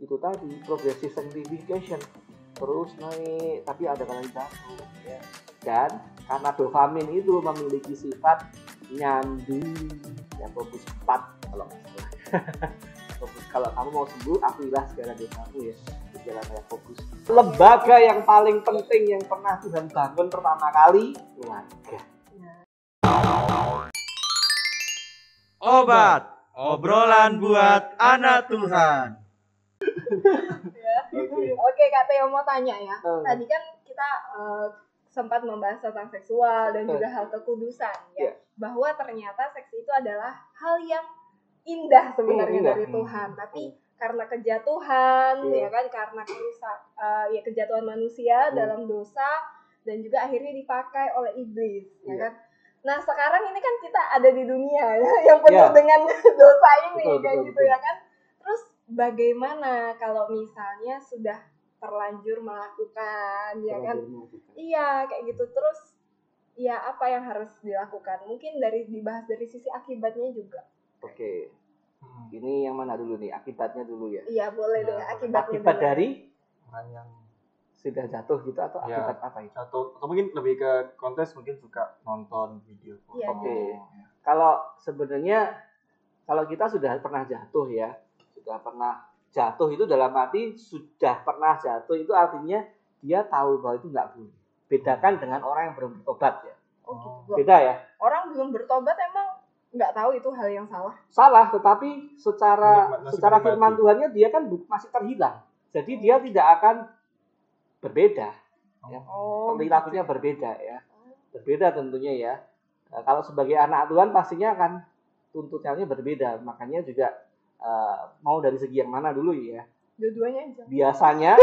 itu tadi progressive sanctification, terus naik tapi ada kalanya jatuh ya. Dan karena dopamin itu memiliki sifat nyandu ya, fokus 4 kalau nggak salah. Fokus, kalau kamu mau sembuh akuilah segala dosamu ya, berjalan kayak fokus. Lembaga yang paling penting yang pernah Tuhan bangun pertama kali keluarga. Obat, obrolan buat anak Tuhan. Oke, Kak Teo mau tanya ya. Tadi kan kita sempat membahas tentang seksual dan juga hal kekudusan ya. Bahwa ternyata seks itu adalah hal yang indah sebenarnya dari Tuhan, tapi karena kejatuhan ya kan, karena kejatuhan manusia dalam dosa dan juga akhirnya dipakai oleh iblis ya kan. Nah sekarang ini kan kita ada di dunia ya, yang penuh dengan dosa ini betul. Ya kan. Terus bagaimana kalau misalnya sudah terlanjur melakukan ya kan? Iya kayak gitu. Terus ya apa yang harus dilakukan? Mungkin dibahas dari sisi akibatnya juga. Oke. Ini yang mana dulu nih? Akibatnya dulu ya? Iya boleh deh, akibatnya akibat dulu. Dari orang yang sudah jatuh gitu atau akibat apa itu? Atau mungkin lebih ke kontes, mungkin suka nonton video. Oke. Kalau sebenarnya kalau kita sudah pernah jatuh ya, sudah pernah jatuh itu dalam arti sudah pernah jatuh itu artinya dia tahu bahwa itu nggak boleh. Bedakan dengan orang yang belum bertobat ya. Gitu. Beda ya. Orang belum bertobat emang nggak tahu itu hal yang salah. Salah, tetapi secara firman Tuhannya dia kan masih terhilang. Jadi dia tidak akan berbeda. Ya. Perilakunya berbeda ya. Berbeda tentunya ya. Nah, kalau sebagai anak Tuhan pastinya akan tuntutannya berbeda. Makanya juga mau dari segi yang mana dulu ya? Dua-duanya aja. Biasanya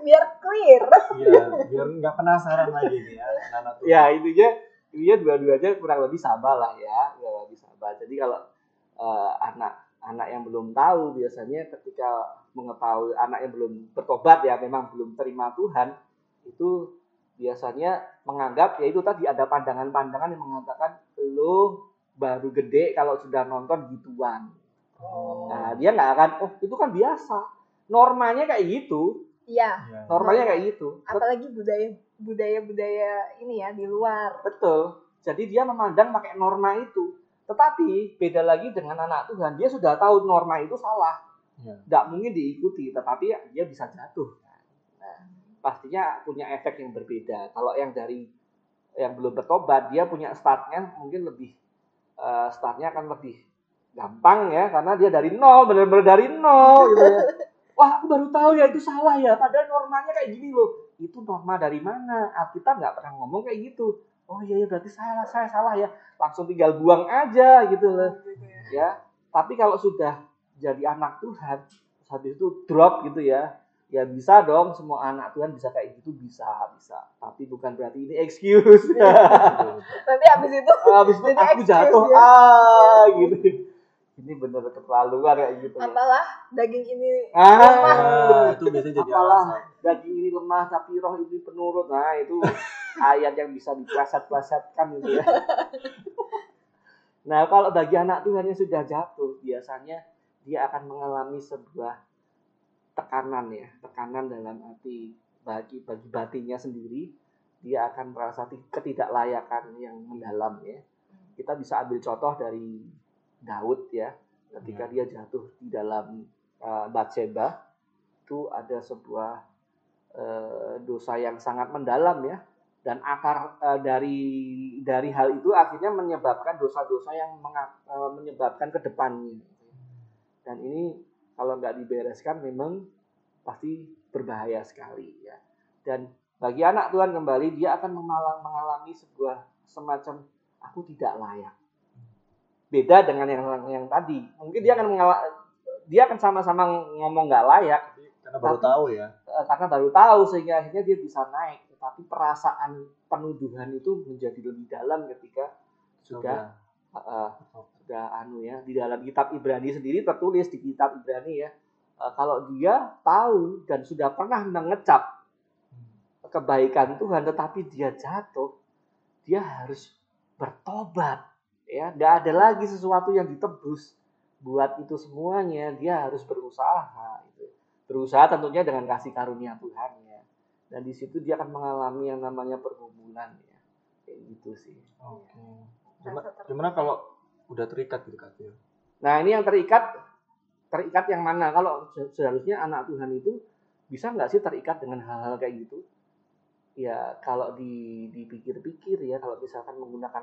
biar clear. Iya, biar nggak penasaran lagi nih ya anak Tuhan. Ya intinya dua-duanya kurang lebih sama lah ya, kurang lebih sama. Jadi kalau anak yang belum tahu biasanya ketika mengetahui anak yang belum bertobat ya, memang belum terima Tuhan, itu biasanya menganggap ya itu tadi ada pandangan-pandangan yang mengatakan lo baru gede kalau sudah nonton gituan. Nah dia nggak akan, itu kan biasa, normanya kayak gitu. Iya. Normalnya kayak gitu. Apalagi budaya ini ya di luar. Betul. Jadi dia memandang pakai norma itu. Tetapi beda lagi dengan anak Tuhan, dia sudah tahu norma itu salah. Nggak mungkin diikuti, tetapi dia bisa jatuh. Nah, pastinya punya efek yang berbeda. Kalau yang belum bertobat, dia punya startnya mungkin lebih startnya akan lebih gampang ya, karena dia dari nol, benar-benar dari nol gitu ya. Wah, aku baru tahu ya itu salah ya, padahal normanya kayak gini loh. Itu norma dari mana? Alkitab nggak pernah ngomong kayak gitu. Oh iya berarti saya salah ya. Langsung tinggal buang aja gitu loh. Ya. Tapi kalau sudah jadi anak Tuhan, habis itu drop gitu ya. Ya bisa dong, semua anak Tuhan bisa kayak gitu, bisa. Tapi bukan berarti ini excuse. Nanti habis itu aku jatuh gitu. Ini bener keterlaluan kayak gitu ya. Apalah daging ini lemah. Itu biasanya jadi alasan. Daging ini lemah tapi roh ini penurut. Nah itu ayat yang bisa dipleset-plesetkan gitu ya. Nah kalau bagi anak Tuhan yang sudah jatuh, biasanya dia akan mengalami sebuah tekanan ya. Tekanan dalam arti bagi batinnya sendiri. Dia akan merasa ketidaklayakan yang mendalam ya. Kita bisa ambil contoh dari Daud ya, ketika dia jatuh di dalam Batseba, itu ada sebuah dosa yang sangat mendalam ya, dan akar dari hal itu akhirnya menyebabkan dosa-dosa yang menyebabkan ke depannya. Dan ini kalau nggak dibereskan memang pasti berbahaya sekali ya. Dan bagi anak Tuhan kembali dia akan mengalami sebuah semacam aku tidak layak. Beda dengan yang tadi. Mungkin dia akan sama-sama ngomong nggak layak. Karena baru tahu ya. Karena baru tahu sehingga akhirnya dia bisa naik. Tetapi perasaan penuduhan itu menjadi lebih dalam ketika sudah di dalam kitab Ibrani sendiri tertulis di kitab Ibrani ya. Kalau dia tahu dan sudah pernah mengecap kebaikan Tuhan, tetapi dia jatuh, dia harus bertobat. Ya, nggak ada lagi sesuatu yang ditebus. buat itu semuanya dia harus berusaha gitu. Berusaha tentunya dengan kasih karunia Tuhan ya. Dan di situ dia akan mengalami yang namanya pergumulan ya. Kayak gitu sih. Oke. Gimana kalau udah terikat gitu Kak? Nah, ini yang terikat yang mana? Kalau seharusnya anak Tuhan itu bisa nggak sih terikat dengan hal-hal kayak gitu? Ya kalau dipikir-pikir ya, kalau misalkan menggunakan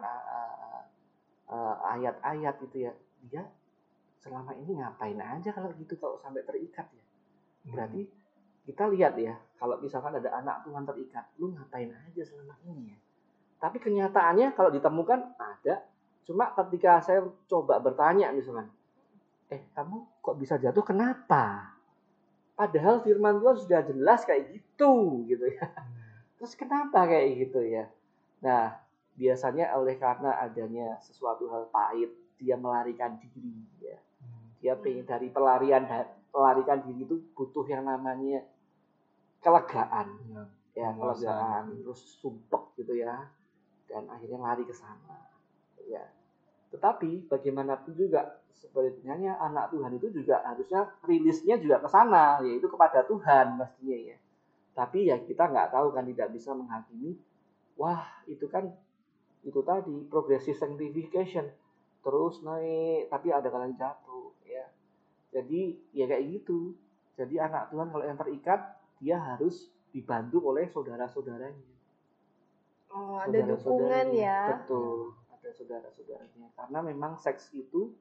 ayat-ayat itu ya, dia selama ini ngapain aja kalau gitu, kalau sampai terikat ya. Berarti kita lihat ya, kalau misalkan ada anak Tuhan terikat, lu ngapain aja selama ini ya. Tapi kenyataannya kalau ditemukan ada, cuma ketika saya coba bertanya misalkan, kamu kok bisa jatuh, kenapa? Padahal firman Tuhan sudah jelas kayak gitu ya. Terus kenapa kayak gitu ya? Nah, biasanya oleh karena adanya sesuatu hal pahit, dia melarikan diri ya. Dia pengen dari pelarikan diri itu butuh yang namanya kelegaan. Ya, kelegaan, terus sumpek gitu ya. Dan akhirnya lari ke sana. Ya. Tetapi bagaimanapun juga sebenarnya anak Tuhan itu juga harusnya rilisnya juga ke sana, yaitu kepada Tuhan pastinya ya. Tapi ya kita nggak tahu kan, tidak bisa menghakimi. Wah, itu kan itu tadi progressive sanctification, terus naik tapi ada kalanya jatuh ya. Jadi ya kayak gitu. Jadi anak Tuhan kalau yang terikat, dia harus dibantu oleh saudara-saudaranya. Oh, ada dukungan ya. Betul, ada saudara-saudaranya. Karena memang seks itu,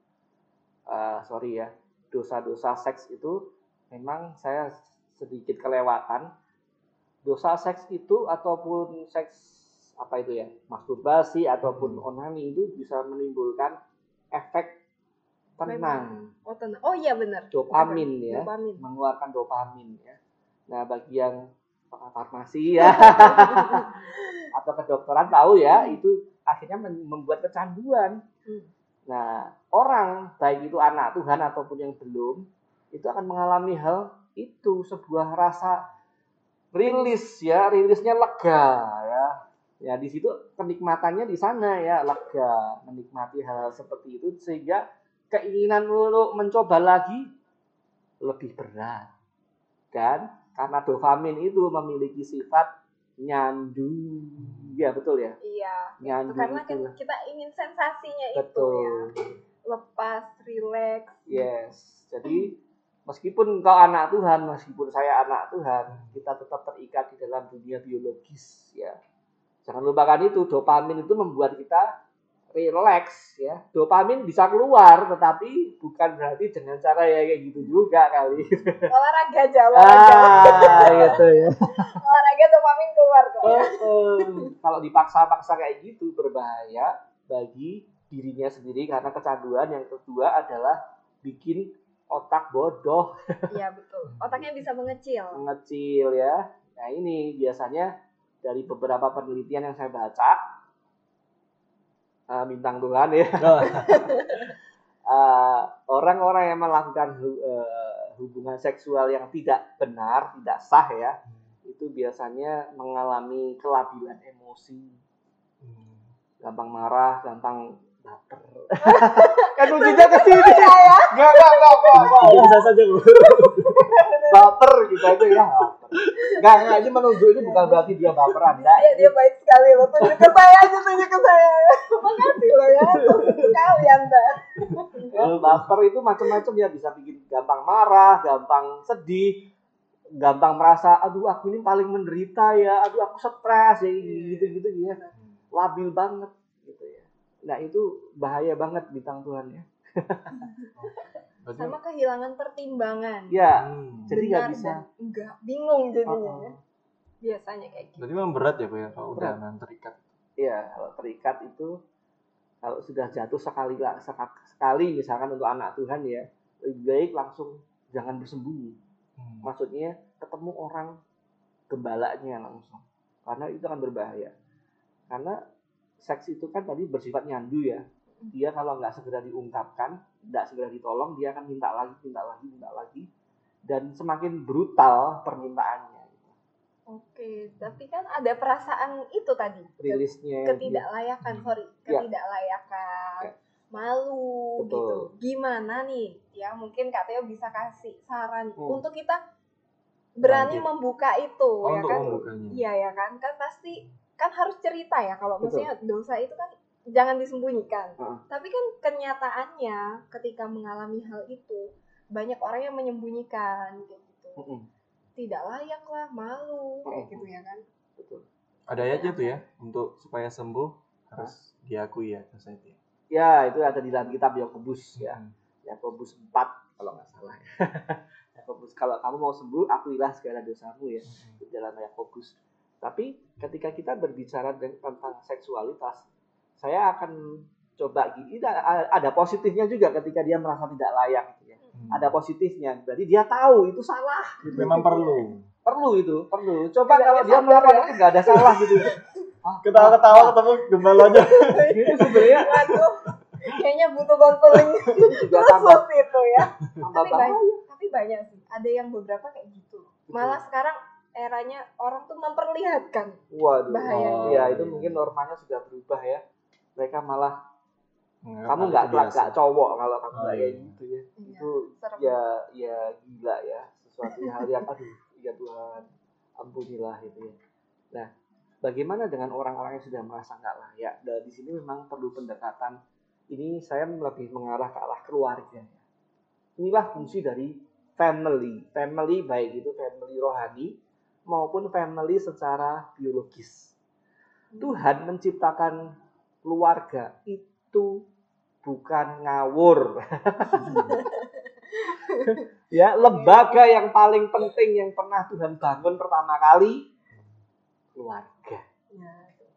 dosa-dosa seks itu memang saya sedikit kelewatan. Dosa seks itu ataupun seks apa itu ya, masturbasi ataupun onani itu bisa menimbulkan efek tenang. Oh iya benar. Dopamin ya. Dopamin. Mengeluarkan dopamin ya. Nah, bagi yang farmasi ya atau kedokteran tahu ya, itu akhirnya membuat kecanduan. Nah, orang baik itu anak Tuhan ataupun yang belum, itu akan mengalami hal itu, sebuah rasa rilisnya lega ya. Ya di situ kenikmatannya di sana ya, lega, menikmati hal seperti itu sehingga keinginan untuk mencoba lagi lebih berat. Dan karena dopamin itu memiliki sifat nyandu. Ya betul ya? Iya. Nyandu karena itu. Kita ingin sensasinya betul. Itu ya. Lepas, rileks. Yes. Jadi meskipun kau anak Tuhan, meskipun saya anak Tuhan, kita tetap terikat di dalam dunia biologis ya. Jangan lupakan itu, dopamin itu membuat kita relax ya. Dopamin bisa keluar, tetapi bukan berarti dengan cara ya kayak gitu juga kali. Olahraga aja, olahraga. Gitu ya. Olahraga dopamin keluar kok. Kalau dipaksa-paksa kayak gitu berbahaya bagi dirinya sendiri karena kecanduan. Yang kedua adalah bikin otak bodoh. Iya betul. Otaknya bisa mengecil. Mengecil ya. Nah ini biasanya dari beberapa penelitian yang saya baca, bintang Tuhan ya, orang-orang yang melakukan hubungan seksual yang tidak benar, tidak sah ya, itu biasanya mengalami kelabilan emosi, gampang marah, gampang baper. Kan ujungnya ke sini ya? Enggak. Bisa saja baper gitu aja ya. Enggak, ini menunjuk, ini bukan berarti dia baperan. Dia baik sekali loh, tunjuk ke saya. Makasih loh ya, sekali Anda. Baper itu macam-macam ya, bisa bikin gampang marah, gampang sedih, gampang merasa, aduh aku ini paling menderita ya, aduh aku stres ya, gitu ya. Labil banget gitu ya. Nah itu bahaya banget bintang Tuhan ya. Sama kehilangan pertimbangan. Ya, jadi nggak bisa. Enggak, bingung jadinya. Biasanya kayak gitu. Berarti memang berat ya Pak ya kalau udah terikat. Iya, kalau terikat itu, kalau sudah jatuh sekali misalkan untuk anak Tuhan ya, lebih baik langsung jangan bersembunyi. Maksudnya ketemu orang gembalanya langsung, karena itu akan berbahaya. Karena seks itu kan tadi bersifat nyandu ya. Dia kalau nggak segera diungkapkan, nggak segera ditolong, dia akan minta lagi, dan semakin brutal permintaannya. Oke, tapi kan ada perasaan itu tadi, rilisnya, ketidaklayakan. malu Betul. gitu. Gimana nih ya, mungkin Kak Teo bisa kasih saran untuk kita berani membuka itu ya untuk kan. membukanya. Iya ya kan pasti kan harus cerita ya, kalau maksudnya dosa itu kan jangan disembunyikan. Tapi kan kenyataannya ketika mengalami hal itu banyak orang yang menyembunyikan kayak gitu. Tidak layak lah, malu kayak gitu ya kan. Betul. Ada aja tuh ya, untuk supaya sembuh harus diakui ya dosa itu. Ya, itu ada di dalam kitab Yakobus ya. Yakobus 4 kalau nggak salah ya. Yakobus, kalau kamu mau sembuh, akuilah segala dosamu ya. Di dalam Yakobus. Tapi ketika kita berbicara tentang seksualitas, saya akan coba gini, ada positifnya juga ketika dia merasa tidak layak gitu ya. Ada positifnya, berarti dia tahu itu salah gitu. Memang perlu itu. Coba kalau dia melakukan itu nggak ada salah gitu. Ketawa-ketawa ketemu gembalanya. Itu sebenarnya kayaknya butuh konseling khusus itu ya. Tapi banyak sih. Ada yang beberapa kayak gitu. Malah sekarang eranya orang tuh memperlihatkan. Waduh. Bahayanya. Ya itu mungkin normanya sudah berubah ya. Mereka malah kamu nggak cowok kalau kamu nggak kayak gitu ya. Itu ya gila ya. Sesuatu hal yang ya Tuhan ampunilah itu ya. Nah, bagaimana dengan orang-orang yang sudah merasa nggak layak? Dan di sini memang perlu pendekatan. Ini saya lebih mengarah ke arah keluarga. Inilah fungsi dari family baik itu family rohani maupun family secara biologis. Tuhan menciptakan keluarga itu bukan ngawur. Ya, lembaga yang paling penting yang pernah Tuhan bangun pertama kali keluarga.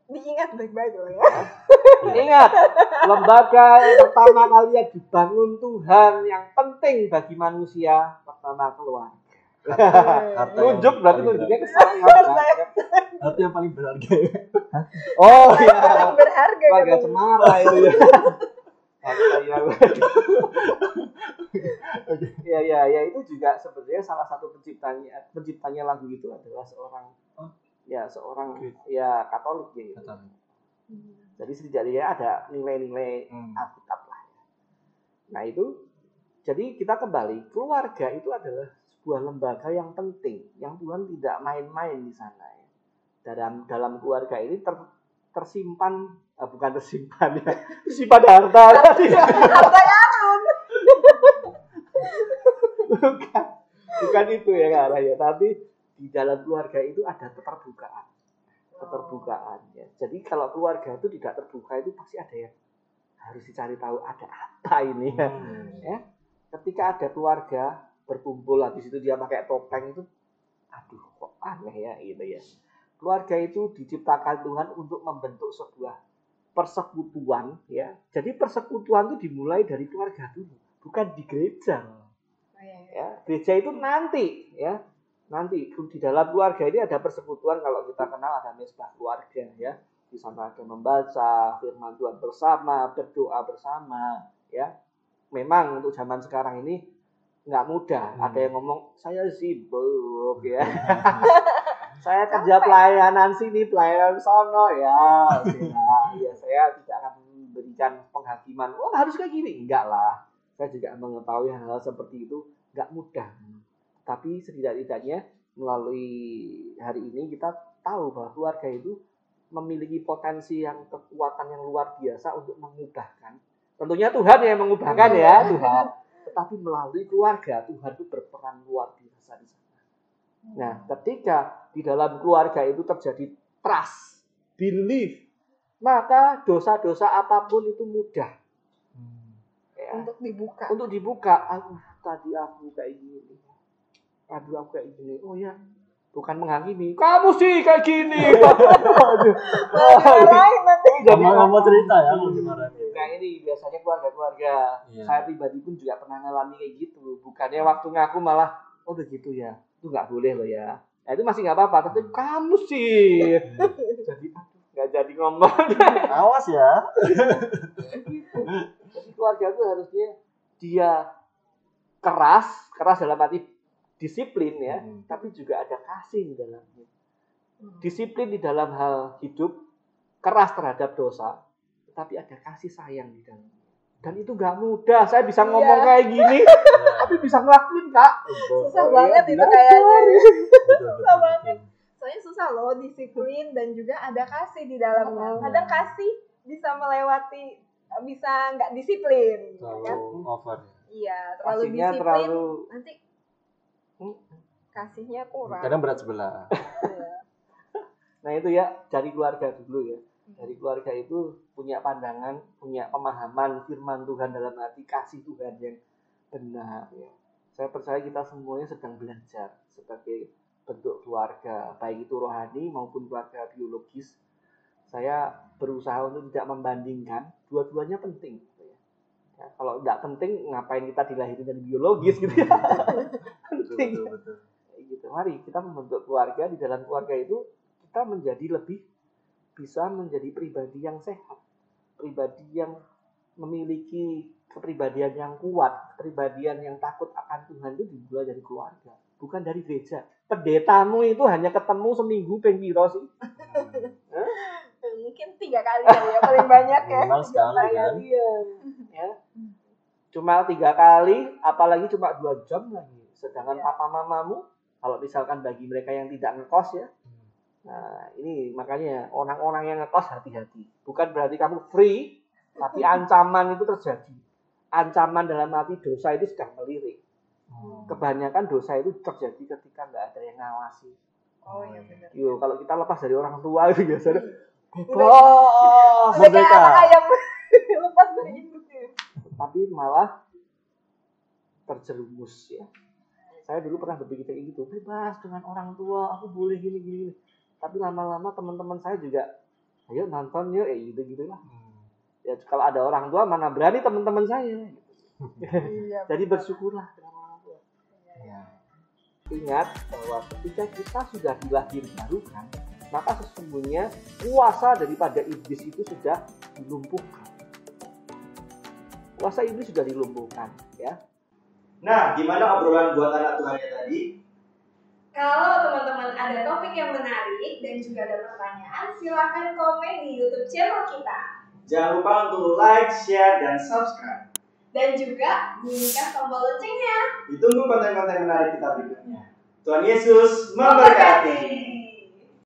Diingat baik-baik loh ya. Ingat, lembaga yang pertama kali yang dibangun Tuhan yang penting bagi manusia pertama keluarga. Nunjuk berarti nunjuknya ke saya. Harta yang paling berharga. Oh iya. Paling berharga. Keluarga cemara itu ya. Ya itu juga sebenarnya salah satu penciptanya lagu itu adalah seorang Katolik gitu. Jadi setidaknya ada nilai-nilai Alkitab lah. Nah itu, jadi kita kembali, keluarga itu adalah sebuah lembaga yang penting, yang Tuhan tidak main-main di sana. Ya. Dalam keluarga ini tersimpan harta. Harta karun. Bukan itu ya Kak ya, tapi di dalam keluarga itu ada keterbukaan ya. Jadi kalau keluarga itu tidak terbuka itu pasti ada yang harus dicari tahu ada apa ini ya. Ya. Ketika ada keluarga berkumpul habis itu dia pakai topeng itu kok aneh ya gitu ya. Keluarga itu diciptakan Tuhan untuk membentuk sebuah persekutuan ya. Jadi persekutuan itu dimulai dari keluarga dulu, bukan di gereja. Ya, gereja itu nanti ya. Nanti di dalam keluarga ini ada persekutuan, kalau kita kenal ada mesbah keluarga ya. Di sana ada membaca firman Tuhan bersama, berdoa bersama ya. Memang untuk zaman sekarang ini nggak mudah. Ada yang ngomong saya sibuk ya. Saya kerja pelayanan sini, pelayanan sono ya. Ya saya tidak akan memberikan penghakiman. Harus kayak gini, enggak lah. Saya juga mengetahui hal-hal seperti itu nggak mudah. Tapi setidak-tidaknya melalui hari ini kita tahu bahwa keluarga itu memiliki potensi yang kekuatan yang luar biasa untuk mengubahkan. Tentunya Tuhan yang mengubahkan ya Tuhan. Tetapi melalui keluarga Tuhan itu berperan luar biasa di sana. Nah, ketika di dalam keluarga itu terjadi trust, belief, maka dosa-dosa apapun itu mudah ya, untuk dibuka. Tadi aku kayak gini. Aku kayak gini. Oh ya, bukan menghakimi. Kamu sih kayak gini. Jadi mau cerita ya, mau gimana? Nah ini biasanya keluarga-keluarga. Saya pribadi pun juga pernah ngalami kayak gitu. Bukannya waktu ngaku malah, begitu ya. Itu nggak boleh loh ya. Nah itu masih nggak apa-apa. Tapi kamu sih. Jadi nggak jadi ngomong. Awas ya. Jadi keluarga itu harusnya dia keras dalam arti disiplin ya, tapi juga ada kasih di dalamnya. Disiplin di dalam hal hidup, keras terhadap dosa, tetapi ada kasih sayang di dalamnya. Dan itu nggak mudah. Saya bisa ngomong kayak gini, tapi bisa ngelakuin, Kak. Susah banget itu kayaknya. Susah banget. Soalnya susah loh, disiplin dan juga ada kasih di dalamnya. Kadang kasih bisa melewati, bisa nggak disiplin. Terlalu over. Iya, terlalu Kasihnya disiplin. Nanti kasihnya kurang. Kadang berat sebelah. Nah itu ya, dari keluarga dulu ya. Dari keluarga itu punya pandangan, punya pemahaman firman Tuhan dalam arti kasih Tuhan yang benar ya. Saya percaya kita semuanya sedang belajar sebagai bentuk keluarga, baik itu rohani maupun keluarga biologis. Saya berusaha untuk tidak membandingkan, dua-duanya penting. Ya, kalau tidak penting, ngapain kita dilahirin dari biologis gitu ya. Penting. Betul. Gitu. Mari kita membentuk keluarga, di dalam keluarga itu kita menjadi lebih bisa menjadi pribadi yang sehat, pribadi yang memiliki kepribadian yang kuat, kepribadian yang takut akan Tuhan itu dimulai dari keluarga, bukan dari gereja. Pendetamu itu hanya ketemu seminggu pengpiro sih? Mungkin 3 kali ya paling banyak ya. Minimal sekali kan? Ya. Cuma 3 kali, apalagi cuma 2 jam lagi. Sedangkan papa mamamu, kalau misalkan bagi mereka yang tidak ngekos ya, nah ini makanya orang-orang yang ngekos hati-hati. Bukan berarti kamu free, tapi ancaman itu terjadi. Ancaman dalam arti dosa itu sedang melirik. Kebanyakan dosa itu terjadi ketika nggak ada yang ngawasi. Oh iya benar. Yo, kalau kita lepas dari orang tua itu biasanya udah kayak anak ayam lepas dari induknya. Tapi malah terjerumus ya. Saya dulu pernah berpikir kayak gitu, bebas dengan orang tua, aku boleh gini. Tapi lama-lama teman-teman saya juga, ayo nonton yuk, gitu-gitulah. Ya kalau ada orang tua mana berani teman-teman saya. Iya, jadi bersyukurlah dengan orang tua. Ingat bahwa ketika kita sudah dilahirkan, maka sesungguhnya kuasa daripada iblis itu sudah dilumpuhkan. Kuasa iblis sudah dilumpuhkan, ya. Nah, gimana obrolan buat anak Tuhannya tadi? Kalau teman-teman ada topik yang menarik dan juga ada pertanyaan, silakan komen di YouTube channel kita. Jangan lupa untuk like, share, dan subscribe. Dan juga bunyikan tombol loncengnya. Ditunggu konten-konten menarik kita berikutnya. Tuhan Yesus memberkati.